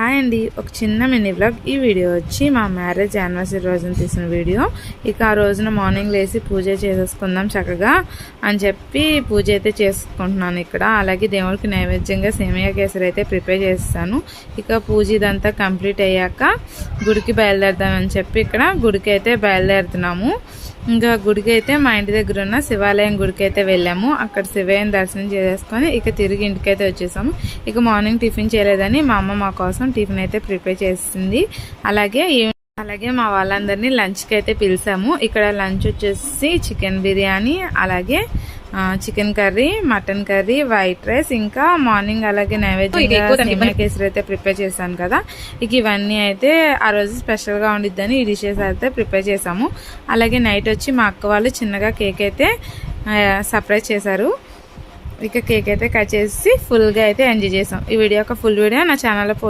Hi అండి, ఒక చిన్న మినీ వ్లాగ్. ఈ వీడియో వచ్చి మా మ్యారేజ్ యానివర్సరీ రోజున తీసిన వీడియో. ఇక ఆ రోజున మార్నింగ్ లేసి పూజ చేసేసుకుందాం చక్కగా అని చెప్పి పూజ అయితే చేసుకుంటున్నాను ఇక్కడ. అలాగే దేవుడికి నైవేద్యంగా సేమియా కేసరి అయితే ప్రిపేర్ చేస్తాను. ఇక పూజ ఇదంతా కంప్లీట్ అయ్యాక గుడికి బయలుదేరదామని చెప్పి ఇక్కడ గుడికి అయితే బయలుదేరుతున్నాము. ఇంకా గుడికి అయితే మా ఇంటి దగ్గర ఉన్న శివాలయం గుడికి అయితే వెళ్ళాము. అక్కడ శివయ్యని దర్శనం చేసేసుకొని ఇక తిరిగి ఇంటికైతే వచ్చేసాము. ఇక మార్నింగ్ టిఫిన్ చేయలేదని మా అమ్మ మా కోసం టిఫిన్ అయితే ప్రిపేర్ చేసింది. అలాగే మా వాళ్ళందరినీ లంచ్కి అయితే పిలిచాము. ఇక్కడ లంచ్ వచ్చేసి చికెన్ బిర్యానీ, అలాగే chicken curry, mutton curry, white rice, ఇంకా మార్నింగ్ అలాగే నైవేద్యంగా కేసరి అయితే ప్రిపేర్ చేశాను కదా. ఇక ఇవన్నీ అయితే ఆ రోజు స్పెషల్గా ఉండిద్దని ఈ డిషెస్ అయితే ప్రిపేర్ చేసాము. అలాగే నైట్ వచ్చి మా అక్క వాళ్ళు చిన్నగా కేక్ అయితే సర్ప్రైజ్ చేశారు. ఇక కేక్ అయితే కట్ చేసి ఫుల్గా అయితే ఎంజాయ్ చేసాం. ఈ వీడియో యొక్క ఫుల్ వీడియో నా ఛానల్లో